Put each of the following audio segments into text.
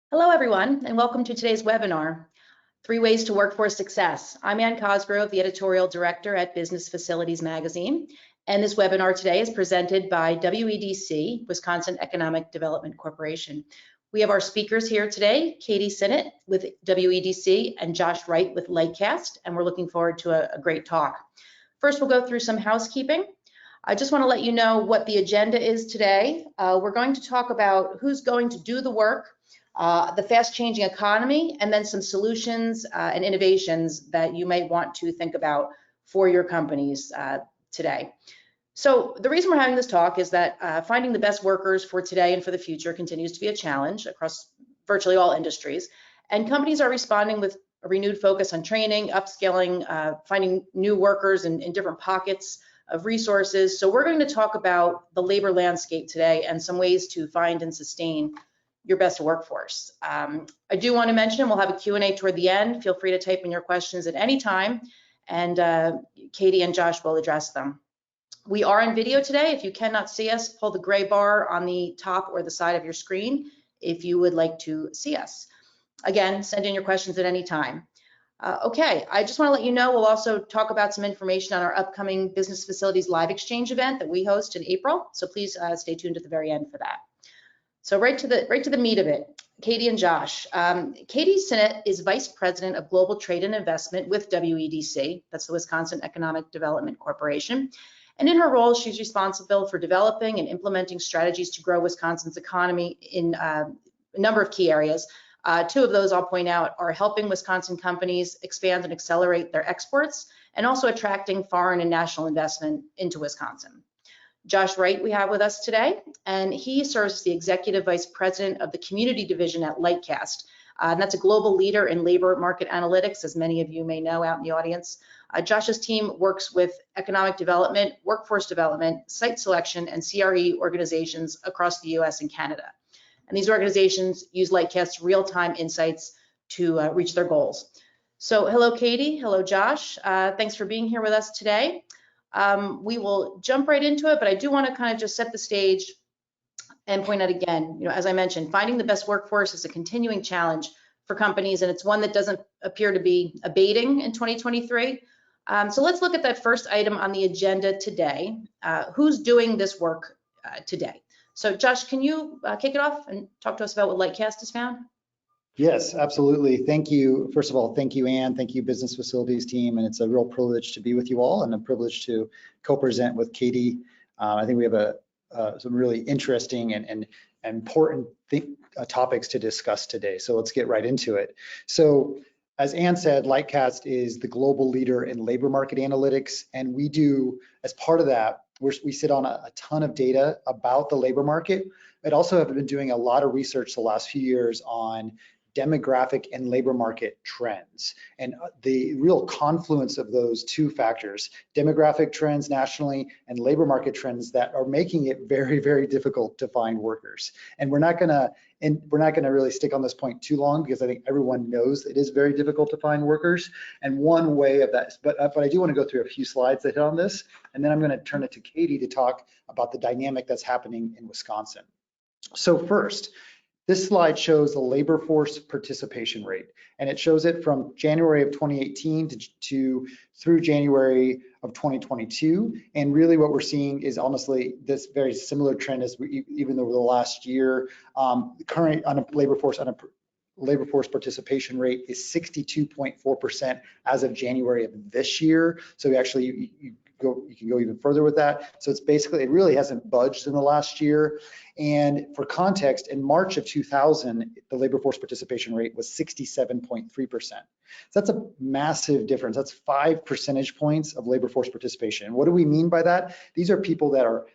Hello, everyone, and welcome to today's webinar, 3 Ways to Workforce Success. I'm Ann Cosgrove, the Editorial Director at Business Facilities Magazine, and this webinar today is presented by WEDC, Wisconsin Economic Development Corporation. We have our speakers here today, Katy Sinnott with WEDC and Josh Wright with Lightcast, and we're looking forward to a great talk. First, we'll go through some housekeeping. I just want to let you know what the agenda is today. We're going to talk about who's going to do the work, the fast-changing economy, and then some solutions and innovations that you might want to think about for your companies today. So the reason we're having this talk is that finding the best workers for today and for the future continues to be a challenge across virtually all industries, and companies are responding with a renewed focus on training, upskilling, finding new workers in different pockets of resources. So we're going to talk about the labor landscape today and some ways to find and sustain your best workforce. I do want to mention we'll have a Q&A toward the end. Feel free to type in your questions at any time, and Katy and Josh will address them. We are on video today. If you cannot see us, pull the gray bar on the top or the side of your screen if you would like to see us. Again, send in your questions at any time. Okay, I just want to let you know we'll also talk about some information on our upcoming Business Facilities Live Exchange event that we host in April. So please stay tuned at the very end for that. So right to the meat of it, Katy and Josh. Katy Sinnott is Vice President of Global Trade and Investment with WEDC, that's the Wisconsin Economic Development Corporation. And in her role, she's responsible for developing and implementing strategies to grow Wisconsin's economy in a number of key areas. 2 of those I'll point out are helping Wisconsin companies expand and accelerate their exports, and also attracting foreign and national investment into Wisconsin. Josh Wright we have with us today, and he serves as the Executive Vice President of the Community Division at Lightcast. And that's a global leader in labor market analytics, as many of you may know out in the audience. Josh's team works with economic development, workforce development, site selection, and CRE organizations across the US and Canada. And these organizations use Lightcast's real-time insights to reach their goals. So hello, Katy. Hello, Josh. Thanks for being here with us today. We will jump right into it, but I do want to kind of just set the stage and point out again, as I mentioned, finding the best workforce is a continuing challenge for companies, and it's one that doesn't appear to be abating in 2023. So let's look at that first item on the agenda today. Who's doing this work today? So Josh, can you kick it off and talk to us about what Lightcast has found? Yes, absolutely. Thank you. First of all, thank you, Ann. Thank you, Business Facilities team. And it's a real privilege to be with you all and a privilege to co-present with Katy. I think we have some really interesting and important topics to discuss today. So let's get right into it. So as Ann said, Lightcast is the global leader in labor market analytics. And we do, as part of that, we sit on a ton of data about the labor market. But also have been doing a lot of research the last few years on demographic and labor market trends, and the real confluence of those 2 factors, demographic trends nationally and labor market trends, that are making it very, very difficult to find workers. And we're not gonna really stick on this point too long, because I think everyone knows it is very difficult to find workers. And one way of that, but I do want to go through a few slides that hit on this, and then I'm going to turn it to Katy to talk about the dynamic that's happening in Wisconsin. So first, this slide shows the labor force participation rate, and it shows it from January of 2018 through January of 2022. And really what we're seeing is honestly this very similar trend as even over the last year. Current labor force participation rate is 62.4% as of January of this year. So actually you can go even further with that. So it's basically, it really hasn't budged in the last year. And for context, in March of 2000, the labor force participation rate was 67.3%. So that's a massive difference. That's 5 percentage points of labor force participation. And what do we mean by that? These are people that are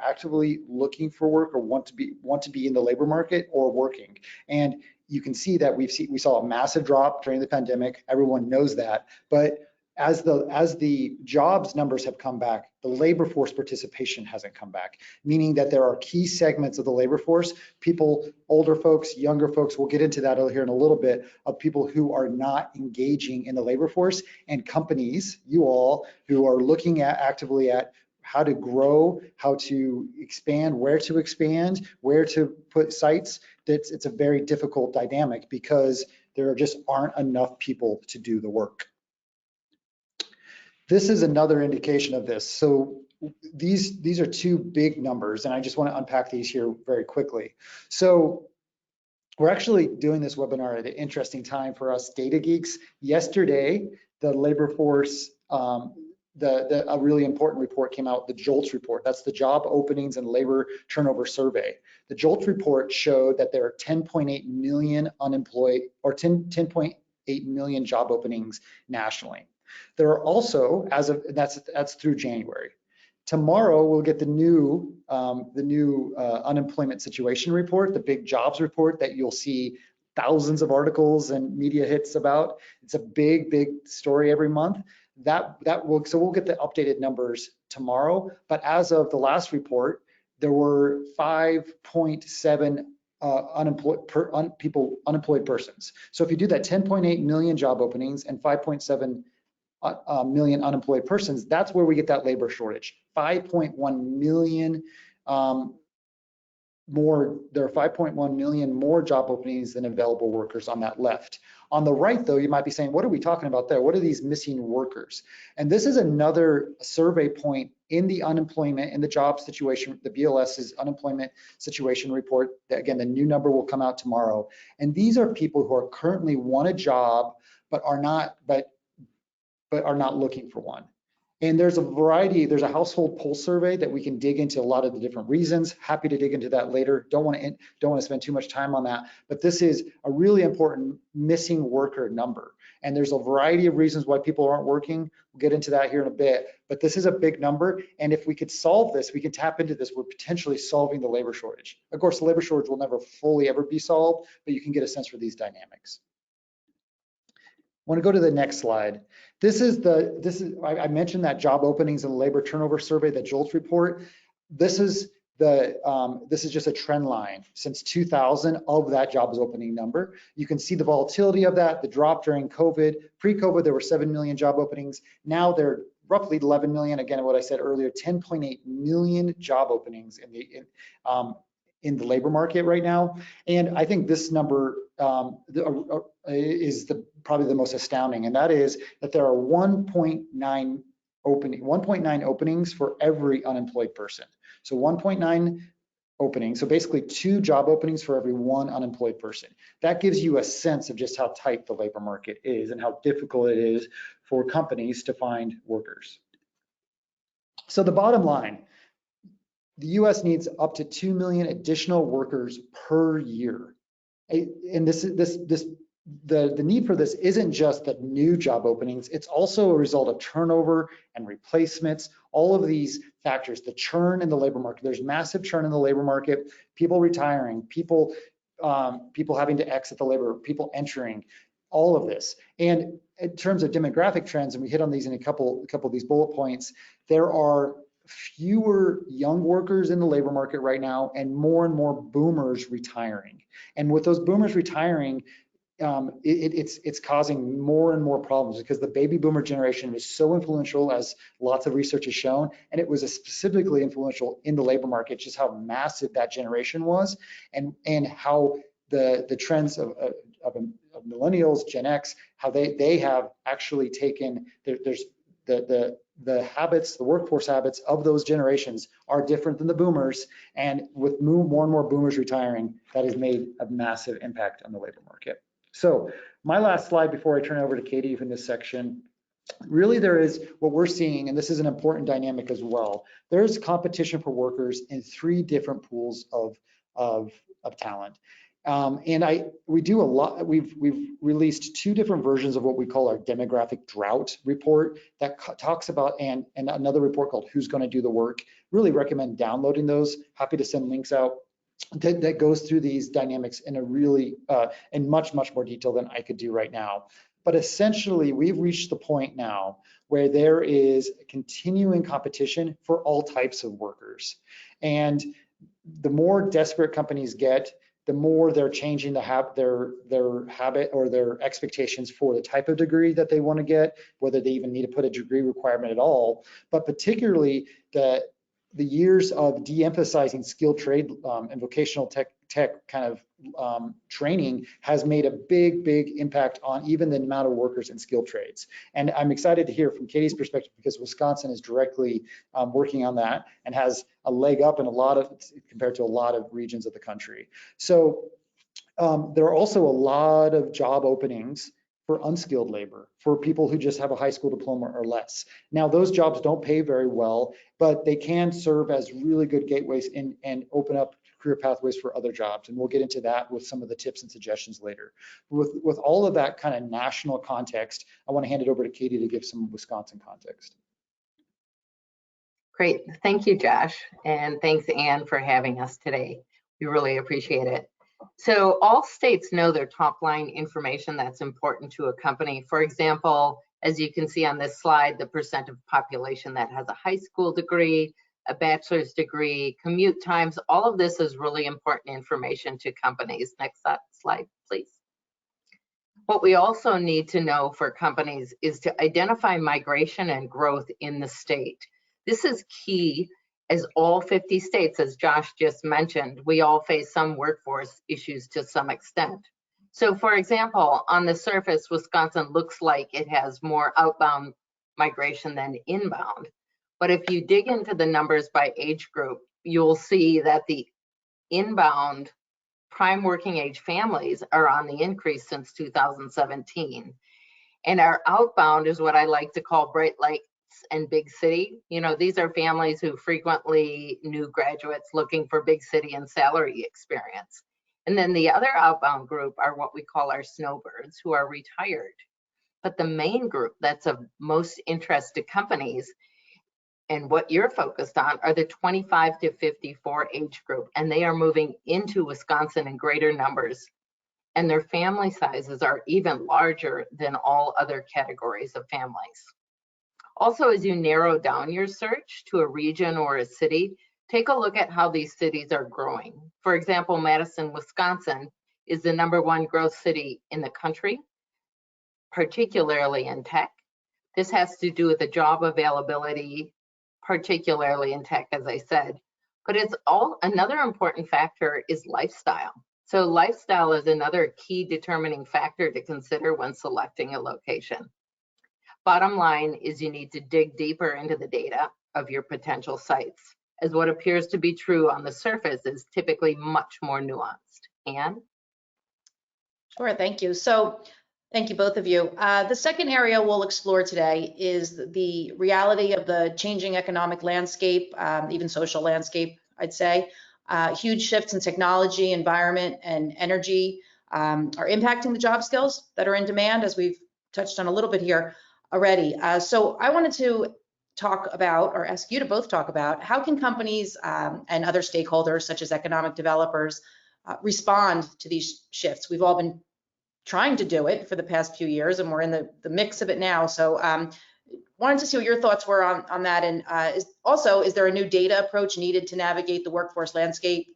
actively looking for work or want to be in the labor market or working. And you can see that we saw a massive drop during the pandemic. Everyone knows that, but as the jobs numbers have come back, the labor force participation hasn't come back, meaning that there are key segments of the labor force, people, older folks, younger folks, we'll get into that here in a little bit, of people who are not engaging in the labor force, and companies, you all, who are looking actively at how to grow, how to expand, where to put sites. it's a very difficult dynamic because there just aren't enough people to do the work. This is another indication of this. So these are two big numbers, and I just want to unpack these here very quickly. So we're actually doing this webinar at an interesting time for us data geeks. Yesterday, the labor force, a really important report came out, the JOLTS report. That's the Job Openings and Labor Turnover Survey. The JOLTS report showed that there are 10.8 million unemployed, or 10.8 million job openings nationally. There are also, as of that's through January. Tomorrow we'll get the new unemployment situation report, the big jobs report that you'll see thousands of articles and media hits about. It's a big story every month. So we'll get the updated numbers tomorrow. But as of the last report, there were 5.7 unemployed persons. So if you do that, 10.8 million job openings and 5.7 million unemployed persons, that's where we get that labor shortage. 5.1 million more, there are 5.1 million more job openings than available workers on that left. On the right, though, you might be saying, what are we talking about there? What are these missing workers? And this is another survey point in the unemployment, in the job situation, the BLS's unemployment situation report. Again, the new number will come out tomorrow. And these are people who are currently want a job, but are not looking for one. And there's a variety, there's a household pulse survey that we can dig into a lot of the different reasons. Happy to dig into that later. Don't want to spend too much time on that, but this is a really important missing worker number. And there's a variety of reasons why people aren't working. We'll get into that here in a bit, but this is a big number. And if we could solve this, we can tap into this, we're potentially solving the labor shortage. Of course, the labor shortage will never fully ever be solved, but you can get a sense for these dynamics. I want to go to the next slide. I mentioned that job openings and labor turnover survey, the JOLTS report. This is just a trend line since 2000 of that jobs opening number. You can see the volatility of that, the drop during COVID. Pre-COVID, there were 7 million job openings. Now they're roughly 11 million. Again, what I said earlier, 10.8 million job openings in the labor market right now. And I think this number is probably the most astounding, and that is that there are 1.9 openings for every unemployed person. So 1.9 openings, so basically 2 job openings for every 1 unemployed person. That gives you a sense of just how tight the labor market is and how difficult it is for companies to find workers. So the bottom line, the US needs up to 2 million additional workers per year. And the need for this isn't just the new job openings, it's also a result of turnover and replacements, all of these factors, the churn in the labor market. There's massive churn in the labor market, people retiring, people having to exit the labor, people entering, all of this. And in terms of demographic trends, and we hit on these in a couple of these bullet points, there are fewer young workers in the labor market right now and more boomers retiring. And with those boomers retiring, it's causing more and more problems because the baby boomer generation was so influential, as lots of research has shown, and it was specifically influential in the labor market, just how massive that generation was, and how the trends of millennials, Gen X, how they have actually taken, there's the habits, the workforce habits of those generations are different than the boomers, and with more and more boomers retiring, that has made a massive impact on the labor market. So my last slide before I turn it over to Katy in this section, really there is what we're seeing, and this is an important dynamic as well. There's competition for workers in 3 different pools of talent. We do a lot. We've released 2 different versions of what we call our demographic drought report that talks about, and another report called Who's Going to Do the Work. Really recommend downloading those. Happy to send links out that goes through these dynamics in a really in much more detail than I could do right now. But essentially, we've reached the point now where there is continuing competition for all types of workers, and the more desperate companies get, the more they're changing their habit or their expectations for the type of degree that they want to get, whether they even need to put a degree requirement at all. But particularly the years of de-emphasizing skilled trade and vocational tech kind of training has made a big impact on even the amount of workers in skilled trades. And I'm excited to hear from Katy's perspective, because Wisconsin is directly working on that and has a leg up in compared to a lot of regions of the country. So there are also a lot of job openings for unskilled labor, for people who just have a high school diploma or less. Now, those jobs don't pay very well, but they can serve as really good gateways and open up career pathways for other jobs. And we'll get into that with some of the tips and suggestions later. With all of that kind of national context, I want to hand it over to Katy to give some Wisconsin context. Great, thank you, Josh. And thanks, Ann, for having us today. We really appreciate it. So all states know their top line information that's important to a company. For example, as you can see on this slide, the percent of population that has a high school degree, a bachelor's degree, commute times, all of this is really important information to companies. Next slide, please. What we also need to know for companies is to identify migration and growth in the state. This is key, as all 50 states, as Josh just mentioned, we all face some workforce issues to some extent. So for example, on the surface, Wisconsin looks like it has more outbound migration than inbound. But if you dig into the numbers by age group, you'll see that the inbound prime working age families are on the increase since 2017. And our outbound is what I like to call bright lights and big city. You know, these are families who frequently new graduates looking for big city and salary experience. And then the other outbound group are what we call our snowbirds, who are retired. But the main group that's of most interest to companies and what you're focused on are the 25 to 54 age group, and they are moving into Wisconsin in greater numbers. And their family sizes are even larger than all other categories of families. Also, as you narrow down your search to a region or a city, take a look at how these cities are growing. For example, Madison, Wisconsin is the #1 growth city in the country, particularly in tech. This has to do with the job availability, particularly in tech, as I said. But it's another important factor is lifestyle. So lifestyle is another key determining factor to consider when selecting a location. Bottom line is you need to dig deeper into the data of your potential sites, as what appears to be true on the surface is typically much more nuanced. Ann? Sure, thank you. So thank you, both of you. The second area we'll explore today is the reality of the changing economic landscape, even social landscape, I'd say. Huge shifts in technology, environment, and energy are impacting the job skills that are in demand, as we've touched on a little bit here already. So I wanted to talk about, or ask you to both talk about, how can companies and other stakeholders, such as economic developers, respond to these shifts? We've all been trying to do it for the past few years, and we're in the mix of it now. So wanted to see what your thoughts were on that. And is there a new data approach needed to navigate the workforce landscape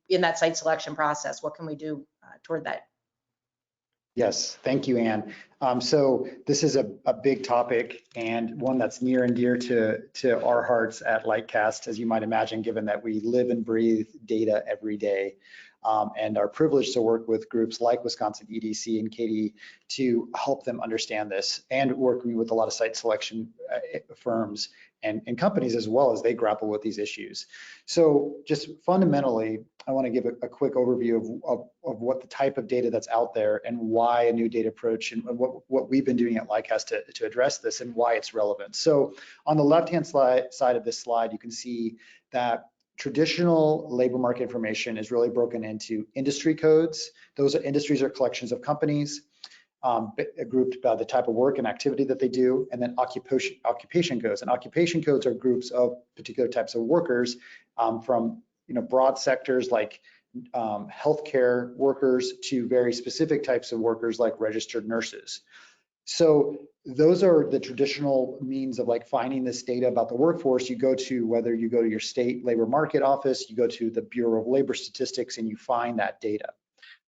in that site selection process? What can we do toward that? Yes, thank you, Ann. So this is a big topic and one that's near and dear to our hearts at Lightcast, as you might imagine, given that we live and breathe data every day. And are privileged to work with groups like Wisconsin EDC and Katy to help them understand this, and working with a lot of site selection firms and companies as well as they grapple with these issues. So just fundamentally, I want to give a quick overview of what the type of data that's out there and why a new data approach and what we've been doing at Lightcast to address this and why it's relevant. So on the left-hand side of this slide, you can see that traditional labor market information is really broken into industry codes. Those industries are collections of companies grouped by the type of work and activity that they do, and then occupation codes. And occupation codes are groups of particular types of workers from broad sectors like healthcare workers to very specific types of workers like registered nurses. So those are the traditional means of like finding this data about the workforce. You go to, whether you go to your state labor market office, you go to the Bureau of Labor Statistics, and you find that data.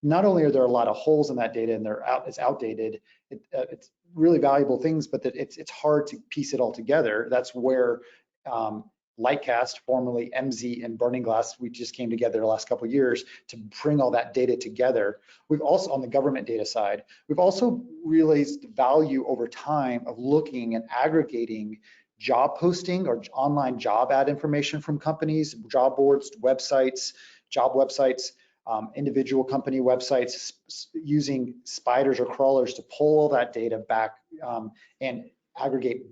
Not only are there a lot of holes in that data and it's outdated, it's really valuable things, but it's hard to piece it all together. That's where Lightcast, formerly MZ, and Burning Glass, we just came together the last couple of years to bring all that data together. We've also, on the government data side, we've also realized the value over time of looking and aggregating job posting or online job ad information from companies, job boards, websites, job websites, individual company websites, using spiders or crawlers to pull all that data back and aggregate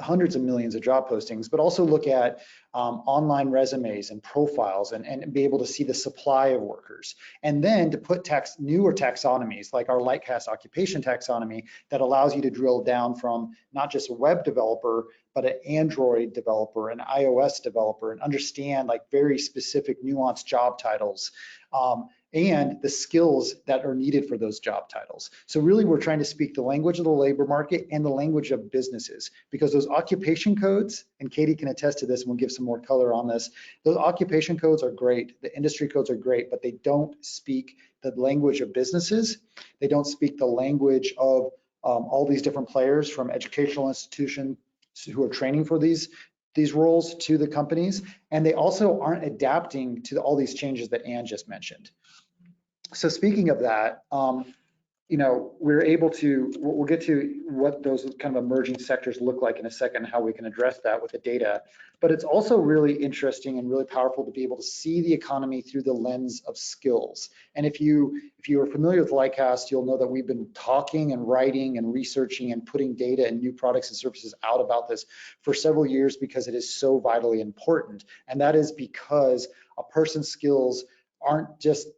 hundreds of millions of job postings, but also look at online resumes and profiles and be able to see the supply of workers. And then to put newer taxonomies like our Lightcast occupation taxonomy that allows you to drill down from not just a web developer, but an Android developer, an iOS developer, and understand like very specific nuanced job titles. And the skills that are needed for those job titles. So really we're trying to speak the language of the labor market and the language of businesses, because those occupation codes, and Katy can attest to this and we'll give some more color on this, those occupation codes are great, the industry codes are great, but they don't speak the language of businesses. They don't speak the language of all these different players from educational institutions who are training for these roles to the companies. And they also aren't adapting to all these changes that Ann just mentioned. So speaking of that, you know, we'll get to what those kind of emerging sectors look like in a second, how we can address that with the data. But it's also really interesting and really powerful to be able to see the economy through the lens of skills. And if you are familiar with Lightcast, you'll know that we've been talking and writing and researching and putting data and new products and services out about this for several years because it is so vitally important. And that is because a person's skills aren't just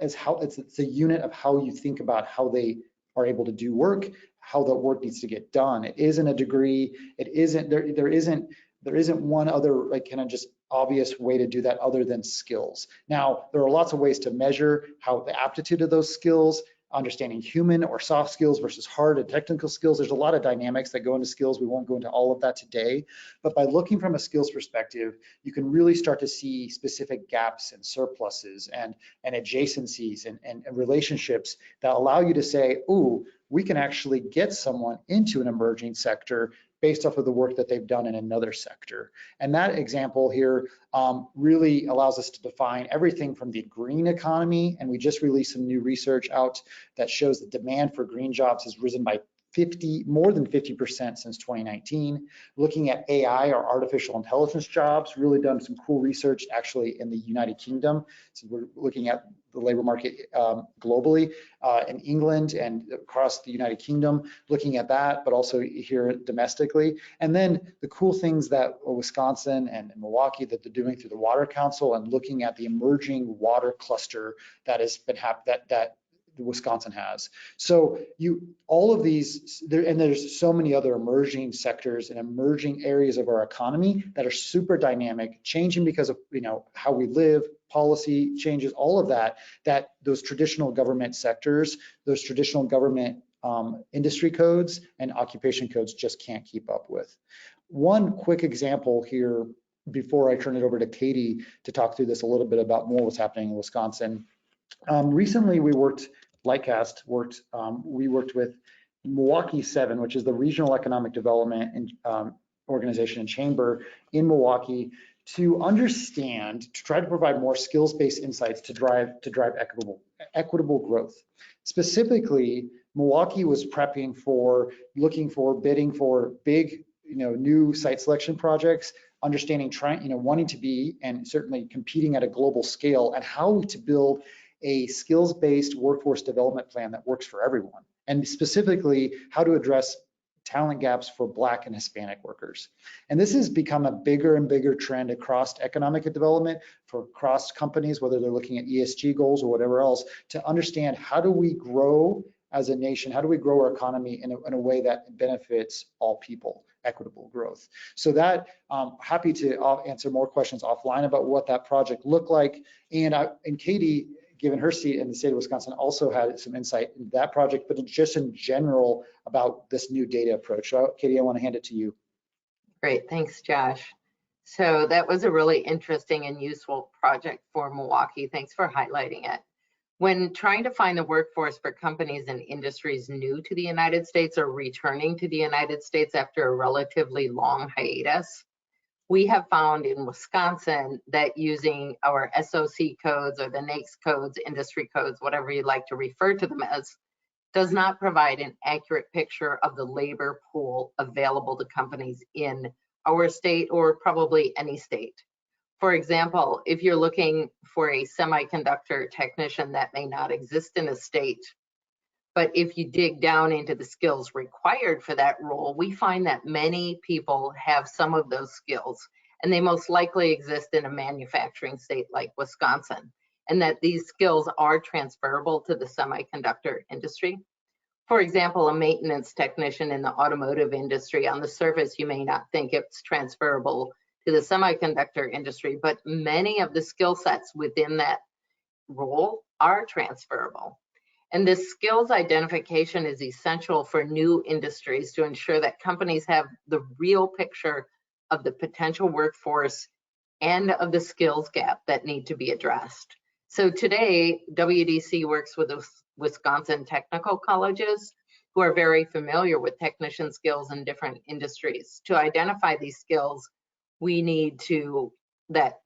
it's a unit of how you think about how they are able to do work, how the work needs to get done. It isn't a degree. It isn't there isn't one other like kind of just obvious way to do that other than skills. Now there are lots of ways to measure how the aptitude of those skills, understanding human or soft skills versus hard and technical skills. There's a lot of dynamics that go into skills. We won't go into all of that today, but by looking from a skills perspective, you can really start to see specific gaps and surpluses and adjacencies and relationships that allow you to say, ooh, we can actually get someone into an emerging sector based off of the work that they've done in another sector. And that example here really allows us to define everything from the green economy, and we just released some new research out that shows the demand for green jobs has risen by more than 50% since 2019. Looking at AI or artificial intelligence jobs, really done some cool research actually in the United Kingdom. So we're looking at the labor market globally in England and across the United Kingdom, looking at that, but also here domestically. And then the cool things that Wisconsin and Milwaukee that they're doing through the Water Council and looking at the emerging water cluster that has been that Wisconsin has. So all of these, and there's so many other emerging sectors and emerging areas of our economy that are super dynamic, changing because of how we live, policy changes, all of that those traditional government sectors, those traditional government industry codes and occupation codes just can't keep up with. One quick example here before I turn it over to Katy to talk through this a little bit about more what's happening in Wisconsin. Recently, we worked with Milwaukee 7, which is the regional economic development and organization and chamber in Milwaukee, to try to provide more skills-based insights to drive equitable growth. Specifically, Milwaukee was bidding for big, new site selection projects, wanting to be and certainly competing at a global scale, and how to build a skills-based workforce development plan that works for everyone, and specifically how to address talent gaps for Black and Hispanic workers. And this has become a bigger and bigger trend across economic development for cross companies, whether they're looking at ESG goals or whatever else, to understand how do we grow as a nation, how do we grow our economy in a way that benefits all people, equitable growth. So that, happy to answer more questions offline about what that project looked like. And Katy, given her seat in the state of Wisconsin, also had some insight in that project, but just in general about this new data approach. So Katy, I want to hand it to you. Great, thanks, Josh. So that was a really interesting and useful project for Milwaukee. Thanks for highlighting it. When trying to find the workforce for companies and industries new to the United States or returning to the United States after a relatively long hiatus, We have found in Wisconsin that using our SOC codes or the NAICS codes, industry codes, whatever you like to refer to them as, does not provide an accurate picture of the labor pool available to companies in our state or probably any state. For example, if you're looking for a semiconductor technician, that may not exist in a state. But if you dig down into the skills required for that role, we find that many people have some of those skills, and they most likely exist in a manufacturing state like Wisconsin, and that these skills are transferable to the semiconductor industry. For example, a maintenance technician in the automotive industry, on the surface, you may not think it's transferable to the semiconductor industry, but many of the skill sets within that role are transferable. And this skills identification is essential for new industries to ensure that companies have the real picture of the potential workforce and of the skills gap that need to be addressed. So today, WDC works with the Wisconsin technical colleges who are very familiar with technician skills in different industries. To identify these skills, that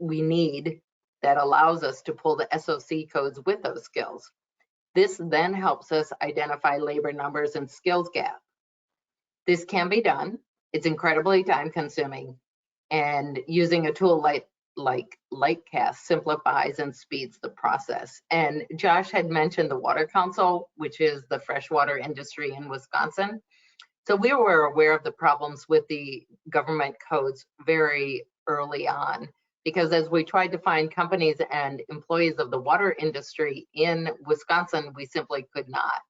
allows us to pull the SOC codes with those skills. This then helps us identify labor numbers and skills gap. This can be done. It's incredibly time consuming, and using a tool like Lightcast simplifies and speeds the process. And Josh had mentioned the Water Council, which is the freshwater industry in Wisconsin. So we were aware of the problems with the government codes very early on, because as we tried to find companies and employees of the water industry in Wisconsin, we simply could not.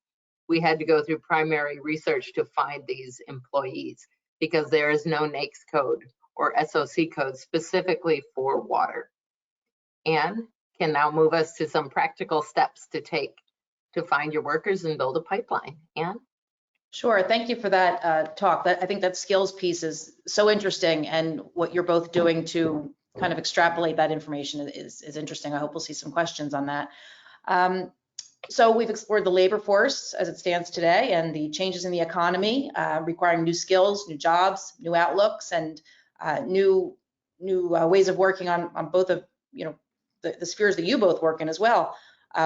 We had to go through primary research to find these employees because there is no NAICS code or SOC code specifically for water. Anne can now move us to some practical steps to take to find your workers and build a pipeline. Anne? Sure, thank you for that talk. I think that skills piece is so interesting, and what you're both doing to kind of extrapolate that information is interesting. I hope we'll see some questions on that. So we've explored the labor force as it stands today and the changes in the economy requiring new skills, new jobs, new outlooks, and new ways of working on both of the spheres that you both work in as well.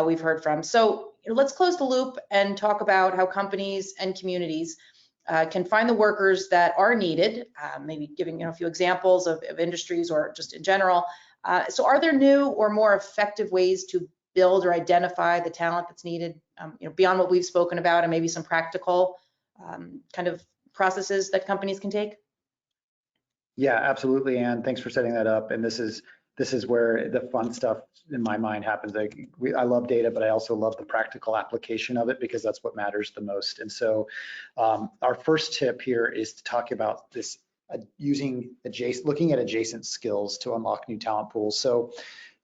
We've heard from. So let's close the loop and talk about how companies and communities can find the workers that are needed, maybe giving a few examples of industries or just in general. So are there new or more effective ways to build or identify the talent that's needed, beyond what we've spoken about, and maybe some practical kind of processes that companies can take? Yeah, absolutely, Anne. Thanks for setting that up. And this is where the fun stuff in my mind happens. I love data, but I also love the practical application of it, because that's what matters the most. And so our first tip here is to talk about this looking at adjacent skills to unlock new talent pools. So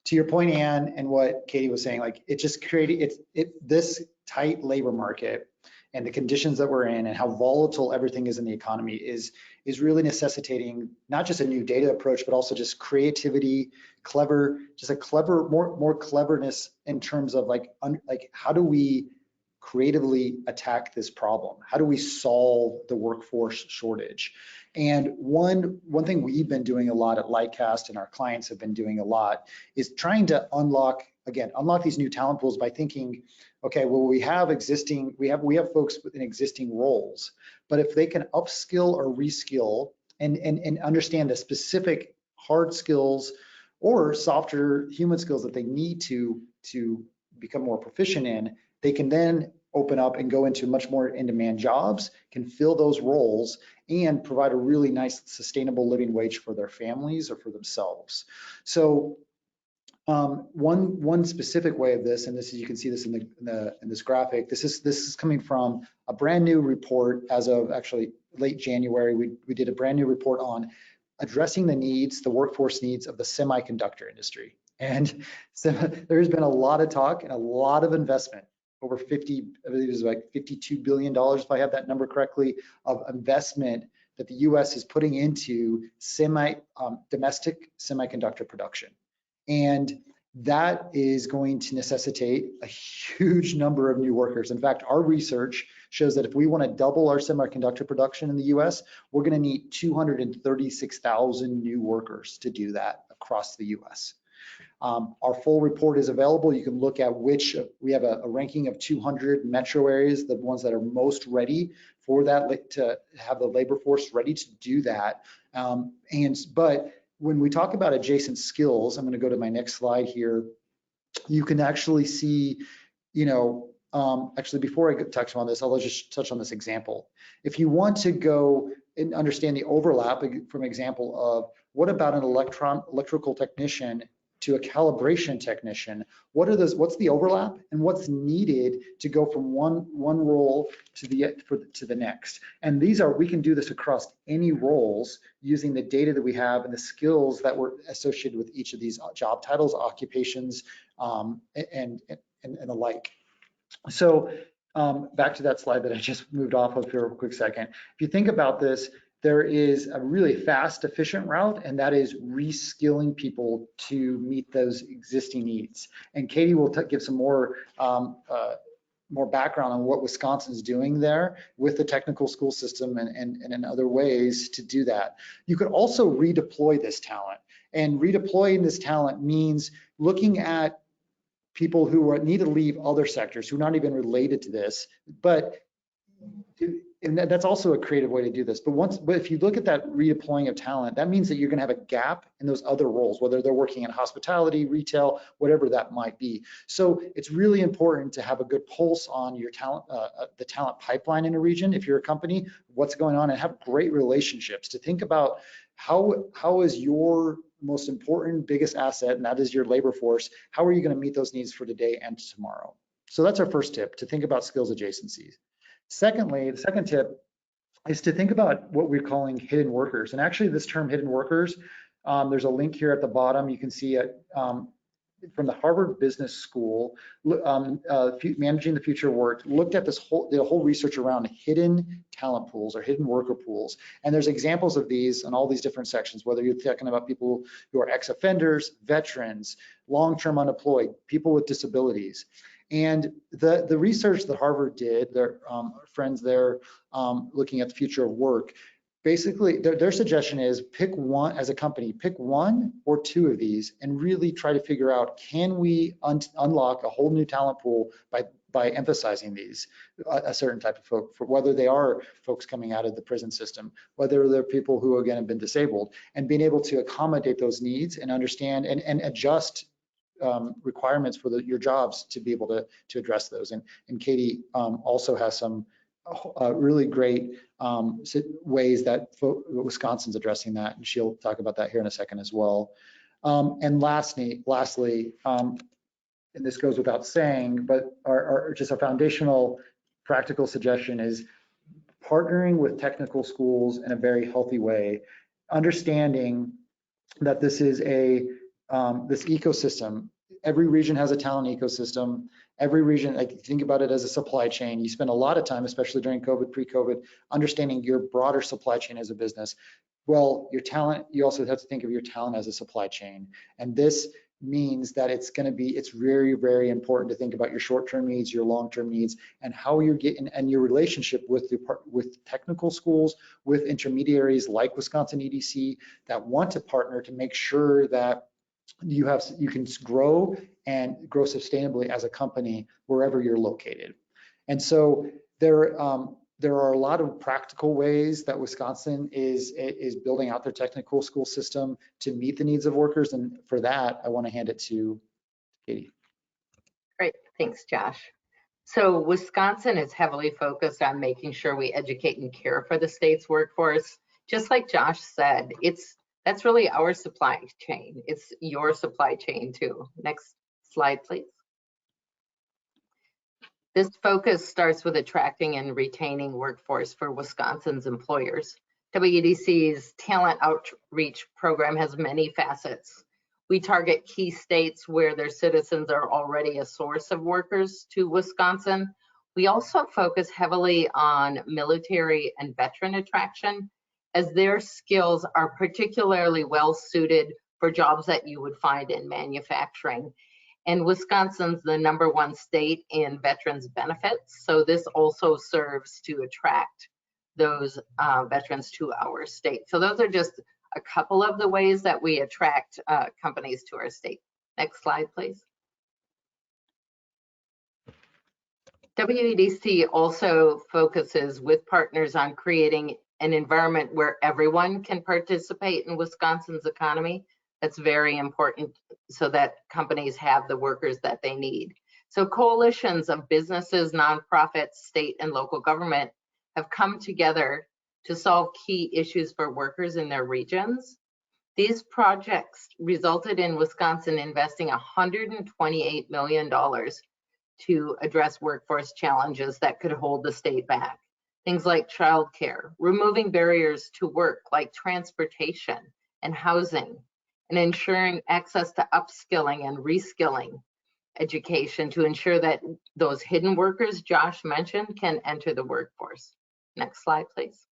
to your point, Anne, and what Katie was saying, like it just created this tight labor market and the conditions that we're in and how volatile everything is in the economy is really necessitating not just a new data approach, but also just creativity, more cleverness in terms of like how do we creatively attack this problem? How do we solve the workforce shortage? And one thing we've been doing a lot at Lightcast, and our clients have been doing a lot, is trying to unlock these new talent pools by thinking, okay, well, we have folks in existing roles, but if they can upskill or reskill and understand the specific hard skills or softer human skills that they need to become more proficient in, they can then open up and go into much more in-demand jobs, can fill those roles, and provide a really nice sustainable living wage for their families or for themselves. So one specific way of this, and you can see this in this graphic. This is coming from a brand new report as of actually late January. We did a brand new report on addressing the workforce needs of the semiconductor industry. And so there's been a lot of talk and a lot of investment, over I believe it was like $52 billion, if I have that number correctly, of investment that the US is putting into domestic semiconductor production. And that is going to necessitate a huge number of new workers. In fact, our research shows that if we want to double our semiconductor production in the US, we're going to need 236,000 new workers to do that across the US. Our full report is available. You can look at which, we have a ranking of 200 metro areas, the ones that are most ready for that, to have the labor force ready to do that. But when we talk about adjacent skills, I'm going to go to my next slide here. You can actually see, actually before I touch on this, I'll just touch on this example. If you want to go and understand the overlap, from example of what about an electrical technician to a calibration technician, what's the overlap and what's needed to go from one role to the next. And we can do this across any roles using the data that we have and the skills that were associated with each of these job titles, occupations, and the like. So back to that slide that I just moved off of for a quick second. If you think about this, there is a really fast, efficient route, and that is reskilling people to meet those existing needs. And Katy will give some more background on what Wisconsin's doing there with the technical school system and in other ways to do that. You could also redeploy this talent, and redeploying this talent means looking at people who need to leave other sectors who are not even related to this, and that's also a creative way to do this. But if you look at that redeploying of talent, that means that you're going to have a gap in those other roles, whether they're working in hospitality, retail, whatever that might be. So it's really important to have a good pulse on your talent, the talent pipeline in a region. If you're a company, what's going on, and have great relationships to think about how is your most important, biggest asset, and that is your labor force. How are you going to meet those needs for today and tomorrow? So that's our first tip, to think about skills adjacencies. Secondly, the second tip is to think about what we're calling hidden workers. And actually this term hidden workers, there's a link here at the bottom. You can see it from the Harvard Business School, Managing the Future of Work, looked at the whole research around hidden talent pools or hidden worker pools. And there's examples of these in all these different sections, whether you're talking about people who are ex-offenders, veterans, long-term unemployed, people with disabilities. And the research that Harvard did, their friends there looking at the future of work, basically their suggestion is pick one, as a company, pick one or two of these and really try to figure out, can we unlock a whole new talent pool by emphasizing these, a certain type of folk, for whether they are folks coming out of the prison system, whether they're people who again have been disabled, and being able to accommodate those needs and understand and adjust requirements for your jobs to be able to address those. And Katy also has some really great ways that Wisconsin's addressing that, and she'll talk about that here in a second as well. And lastly, and this goes without saying, but just a foundational practical suggestion is partnering with technical schools in a very healthy way, understanding that this is this ecosystem. Every region has a talent ecosystem. Every region, like, think about it as a supply chain. You spend a lot of time, especially during COVID, pre-COVID, understanding your broader supply chain as a business. Well, your talent, you also have to think of your talent as a supply chain. And this means that it's very, very important to think about your short-term needs, your long-term needs, and how you're getting, and your relationship with technical schools, with intermediaries like Wisconsin EDC that want to partner to make sure that you can grow and grow sustainably as a company wherever you're located. And so there are a lot of practical ways that Wisconsin is building out their technical school system to meet the needs of workers. And for that, I want to hand it to Katy. Great, thanks, Josh. So Wisconsin is heavily focused on making sure we educate and care for the state's workforce. Just like Josh said, that's really our supply chain. It's your supply chain too. Next slide, please. This focus starts with attracting and retaining workforce for Wisconsin's employers. WEDC's talent outreach program has many facets. We target key states where their citizens are already a source of workers to Wisconsin. We also focus heavily on military and veteran attraction, as their skills are particularly well suited for jobs that you would find in manufacturing. And Wisconsin's the #1 state in veterans benefits, so this also serves to attract those veterans to our state. So those are just a couple of the ways that we attract companies to our state. Next slide, please. WEDC also focuses with partners on creating an environment where everyone can participate in Wisconsin's economy. That's very important so that companies have the workers that they need. So coalitions of businesses, nonprofits, state and local government have come together to solve key issues for workers in their regions. These projects resulted in Wisconsin investing $128 million to address workforce challenges that could hold the state back. Things like childcare, removing barriers to work like transportation and housing, and ensuring access to upskilling and reskilling education to ensure that those hidden workers Josh mentioned can enter the workforce. Next slide, please.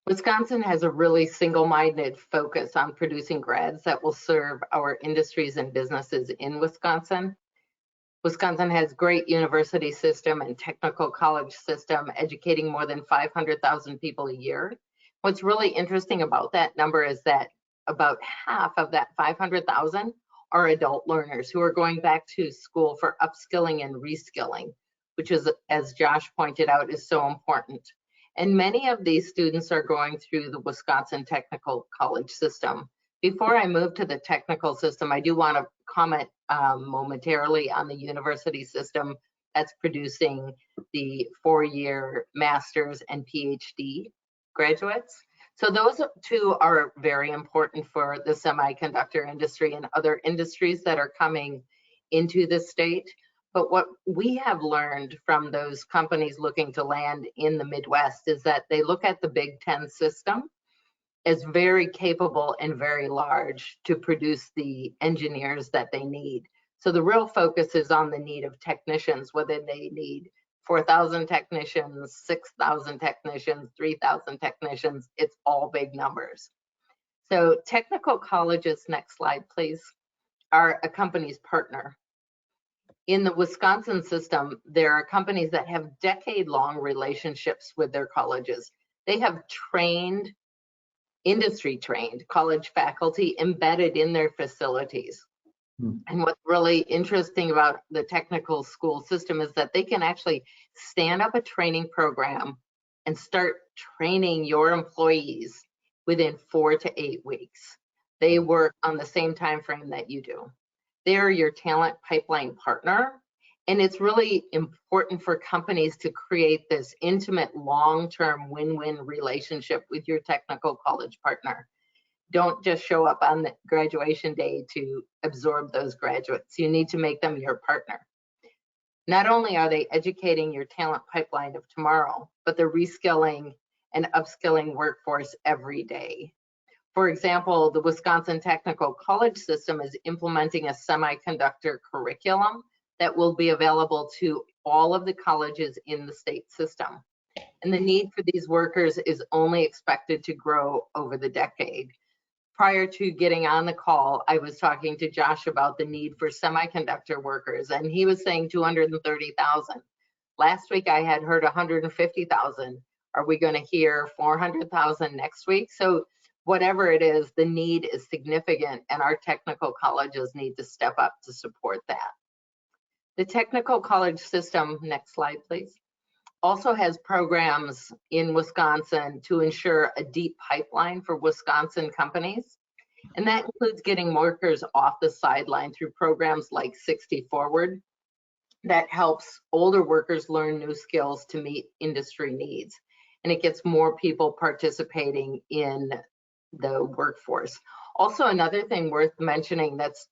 Wisconsin has a really single-minded focus on producing grads that will serve our industries and businesses in Wisconsin. Wisconsin has great university system and technical college system, educating more than 500,000 people a year. What's really interesting about that number is that about half of that 500,000 are adult learners who are going back to school for upskilling and reskilling, which is, as Josh pointed out, is so important. And many of these students are going through the Wisconsin Technical College system. Before I move to the technical system, I do want to comment momentarily on the university system that's producing the 4-year master's and PhD graduates. So those two are very important for the semiconductor industry and other industries that are coming into the state. But what we have learned from those companies looking to land in the Midwest is that they look at the Big Ten system as very capable and very large to produce the engineers that they need. So the real focus is on the need of technicians, whether they need 4,000 technicians, 6,000 technicians, 3,000 technicians, it's all big numbers. So technical colleges, next slide please, are a company's partner. In the Wisconsin system, there are companies that have decade-long relationships with their colleges. They have trained, industry-trained college faculty embedded in their facilities. And what's really interesting about the technical school system is that they can actually stand up a training program and start training your employees within 4 to 8 weeks. They work on the same time frame that you do. They're your talent pipeline partner, and it's really important for companies to create this intimate, long-term win-win relationship with your technical college partner. Don't just show up on the graduation day to absorb those graduates. You need to make them your partner. Not only are they educating your talent pipeline of tomorrow, but they're reskilling and upskilling workforce every day. For example, the Wisconsin Technical College system is implementing a semiconductor curriculum that will be available to all of the colleges in the state system. And the need for these workers is only expected to grow over the decade. Prior to getting on the call, I was talking to Josh about the need for semiconductor workers, and he was saying 230,000. Last week, I had heard 150,000. Are we going to hear 400,000 next week? So whatever it is, the need is significant, and our technical colleges need to step up to support that. The technical college system, next slide, please, also has programs in Wisconsin to ensure a deep pipeline for Wisconsin companies. And that includes getting workers off the sideline through programs like 60 Forward that helps older workers learn new skills to meet industry needs. And it gets more people participating in the workforce. Also, another thing worth mentioning that's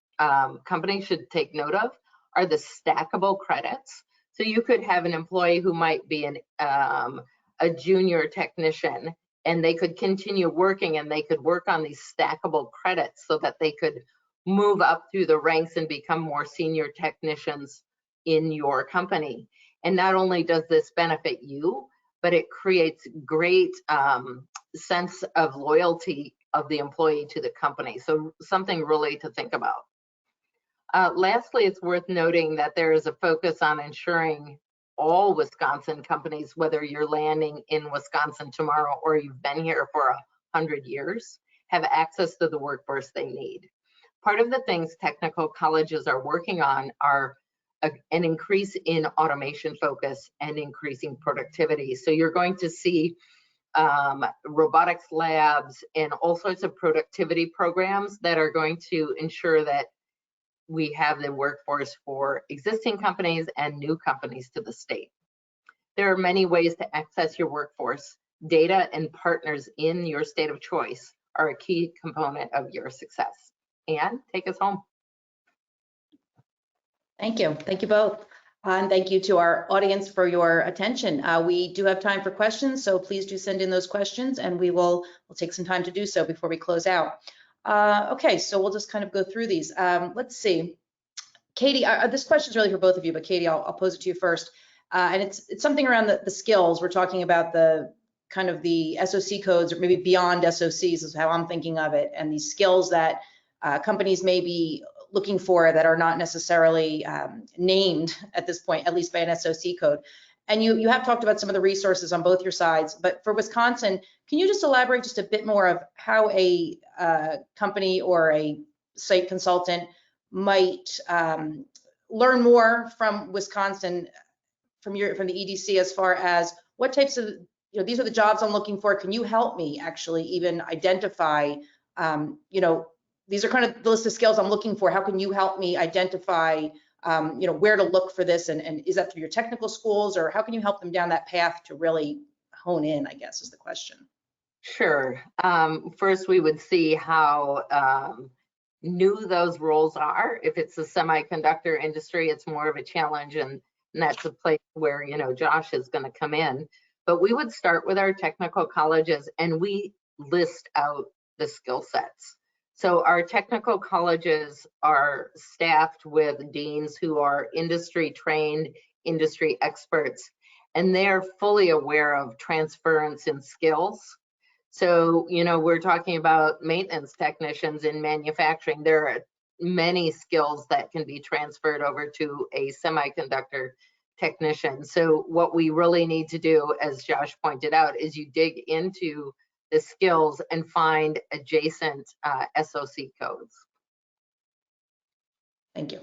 companies should take note of are the stackable credits. So you could have an employee who might be a junior technician, and they could continue working, and they could work on these stackable credits so that they could move up through the ranks and become more senior technicians in your company. And not only does this benefit you, but it creates great sense of loyalty of the employee to the company. So something really to think about. Lastly, it's worth noting that there is a focus on ensuring all Wisconsin companies, whether you're landing in Wisconsin tomorrow or you've been here for 100 years, have access to the workforce they need. Part of the things technical colleges are working on are an increase in automation focus and increasing productivity. So you're going to see robotics labs and all sorts of productivity programs that are going to ensure that we have the workforce for existing companies and new companies to the state. There are many ways to access your workforce. Data and partners in your state of choice are a key component of your success. And take us home. Thank you. Thank you both. And thank you to our audience for your attention. We do have time for questions, so please do send in those questions and we'll take some time to do so before we close out. Okay, so we'll just kind of go through these. Let's see. Katy, this question is really for both of you, but Katy, I'll pose it to you first. And it's something around the skills. We're talking about the kind of the SOC codes, or maybe beyond SOCs is how I'm thinking of it, and these skills that companies may be looking for that are not necessarily named at this point, at least by an SOC code. And you have talked about some of the resources on both your sides, but for Wisconsin, can you just elaborate just a bit more of how a company or a site consultant might learn more from Wisconsin, from the EDC, as far as what types of, these are the jobs I'm looking for. Can you help me actually even identify, these are kind of the list of skills I'm looking for. How can you help me identify, where to look for this? And is that through your technical schools, or how can you help them down that path to really hone in, I guess, is the question. Sure. First, we would see how new those roles are. If it's the semiconductor industry, it's more of a challenge, and that's a place where, Josh is going to come in. But we would start with our technical colleges and we list out the skill sets. So our technical colleges are staffed with deans who are industry trained, industry experts, and they're fully aware of transference in skills. So, we're talking about maintenance technicians in manufacturing. There are many skills that can be transferred over to a semiconductor technician. So what we really need to do, as Josh pointed out, is you dig into the skills and find adjacent SOC codes. Thank you.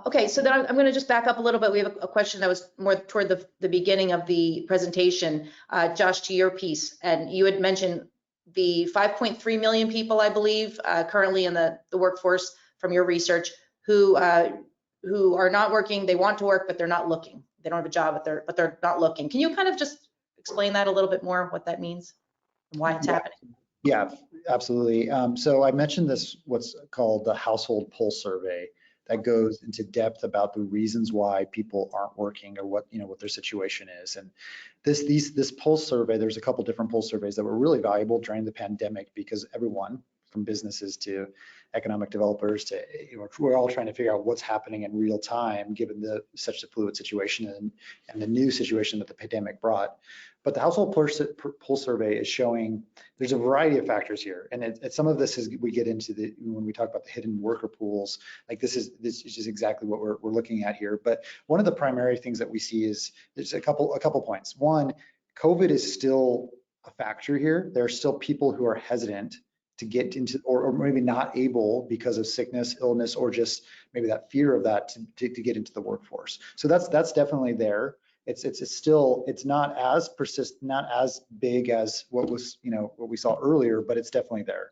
Okay, so then I'm going to just back up a little bit. We have a question that was more toward the beginning of the presentation. Josh, to your piece, and you had mentioned the 5.3 million people, I believe, currently in the workforce from your research, who are not working. They want to work, but they're not looking. They don't have a job, but they're not looking. Can you kind of just explain that a little bit more, what that means and why it's happening? Yeah, absolutely. So I mentioned this, what's called the household pulse survey, that goes into depth about the reasons why people aren't working, or what their situation is. And this pulse survey, there's a couple different pulse surveys that were really valuable during the pandemic, because everyone, from businesses to economic developers to, we're all trying to figure out what's happening in real time, given such a fluid situation and the new situation that the pandemic brought. But the household pulse survey is showing there's a variety of factors here, and some of this is, we get into when we talk about the hidden worker pools. Like this is just exactly what we're looking at here. But one of the primary things that we see is there's a couple points. One, COVID is still a factor here. There are still people who are hesitant to get into, or maybe not able because of sickness, illness, or just maybe that fear of that to get into the workforce. So that's definitely there. It's still, it's not as persistent, not as big as what was, what we saw earlier, but it's definitely there.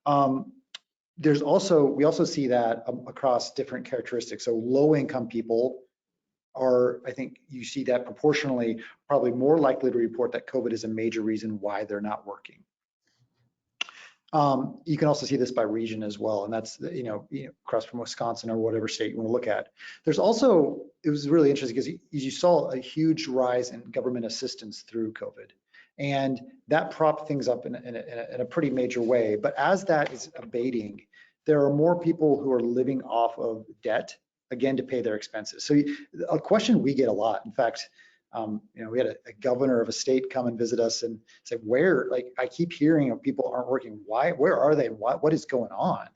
We also see that across different characteristics. So low income people are, I think you see that proportionally, probably more likely to report that COVID is a major reason why they're not working. You can also see this by region as well, and that's across from Wisconsin or whatever state you want to look at. There's also, it was really interesting because you saw a huge rise in government assistance through COVID, and that propped things up in a pretty major way. But as that is abating, there are more people who are living off of debt, again, to pay their expenses. So a question we get a lot, in fact, We had a governor of a state come and visit us and say, where, like, I keep hearing of people aren't working. Why, where are they? What is going on?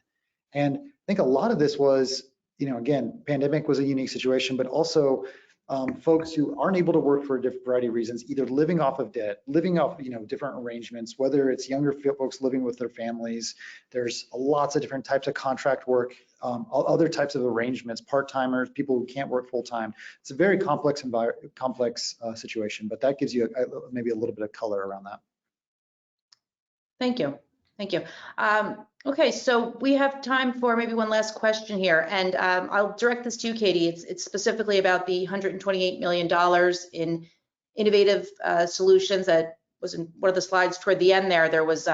And I think a lot of this was, again, pandemic was a unique situation, but also folks who aren't able to work for a variety of reasons, either living off of debt, living off, different arrangements, whether it's younger folks living with their families. There's lots of different types of contract work, other types of arrangements, part-timers, people who can't work full-time. It's a very complex situation, but that gives you maybe a little bit of color around that. Thank you. Thank you. Okay, so we have time for maybe one last question here, and I'll direct this to you, Katy. It's specifically about the $128 million in innovative solutions that was in one of the slides toward the end there. There was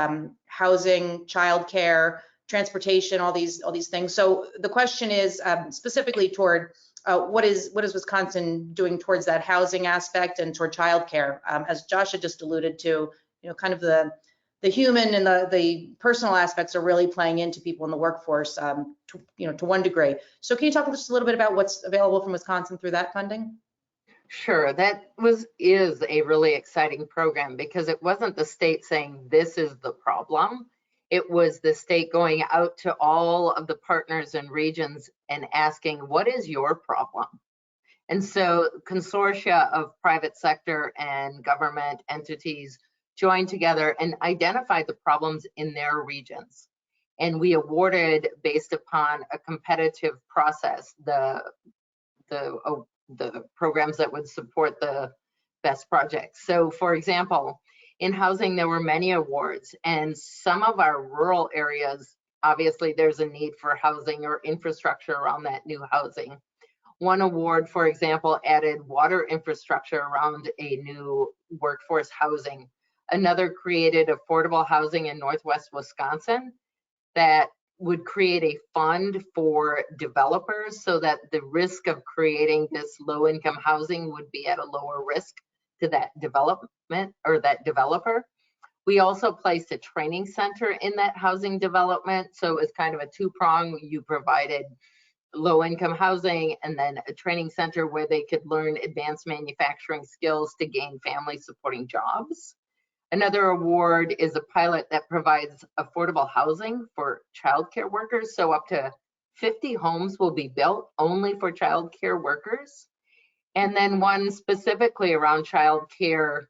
housing, childcare, transportation, all these things. So the question is specifically toward what is Wisconsin doing towards that housing aspect and toward childcare? As Josh had just alluded to, kind of the human and the personal aspects are really playing into people in the workforce, to one degree. So can you talk just a little bit about what's available from Wisconsin through that funding? Sure, that is a really exciting program because it wasn't the state saying this is the problem. It was the state going out to all of the partners and regions and asking, what is your problem? And so consortia of private sector and government entities joined together and identified the problems in their regions. And we awarded, based upon a competitive process, the programs that would support the best projects. So for example, in housing, there were many awards, and some of our rural areas, obviously there's a need for housing or infrastructure around that new housing. One award, for example, added water infrastructure around a new workforce housing. Another created affordable housing in Northwest Wisconsin that would create a fund for developers so that the risk of creating this low-income housing would be at a lower risk to that development or that developer. We also placed a training center in that housing development. So it's kind of a two-prong. You provided low-income housing and then a training center where they could learn advanced manufacturing skills to gain family-supporting jobs. Another award is a pilot that provides affordable housing for childcare workers. So up to 50 homes will be built only for childcare workers. And then one specifically around childcare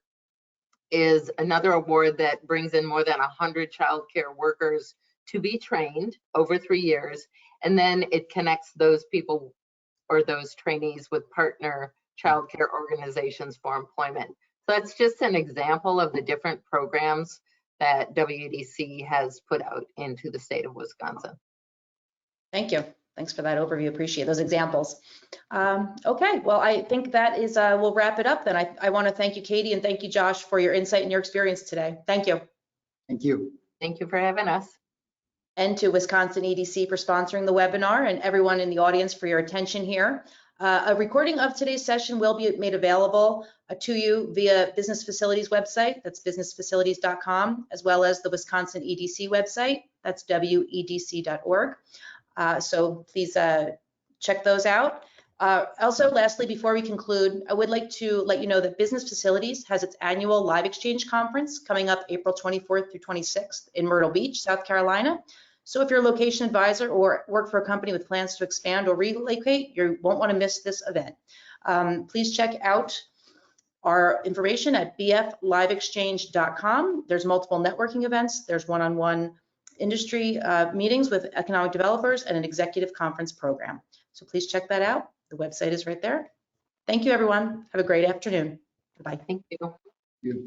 is another award that brings in more than 100 childcare workers to be trained over 3 years. And then it connects those people or those trainees with partner childcare organizations for employment. So that's just an example of the different programs that WEDC has put out into the state of Wisconsin. Thank you. Thanks for that overview. Appreciate those examples. Okay, well, I think that is, we'll wrap it up then. I want to thank you, Katy, and thank you, Josh, for your insight and your experience today. Thank you. Thank you. Thank you for having us. And to Wisconsin EDC for sponsoring the webinar, and everyone in the audience for your attention here. A recording of today's session will be made available to you via Business Facilities website, that's businessfacilities.com, as well as the Wisconsin EDC website, that's wedc.org. So please check those out. Also, lastly, before we conclude, I would like to let you know that Business Facilities has its annual Live Exchange Conference coming up April 24th through 26th in Myrtle Beach, South Carolina. So if you're a location advisor or work for a company with plans to expand or relocate, you won't want to miss this event. Please check out our information at bfliveexchange.com. There's multiple networking events. There's one-on-one industry meetings with economic developers and an executive conference program. So please check that out. The website is right there. Thank you, everyone. Have a great afternoon. Bye-bye. Thank you. Thank you.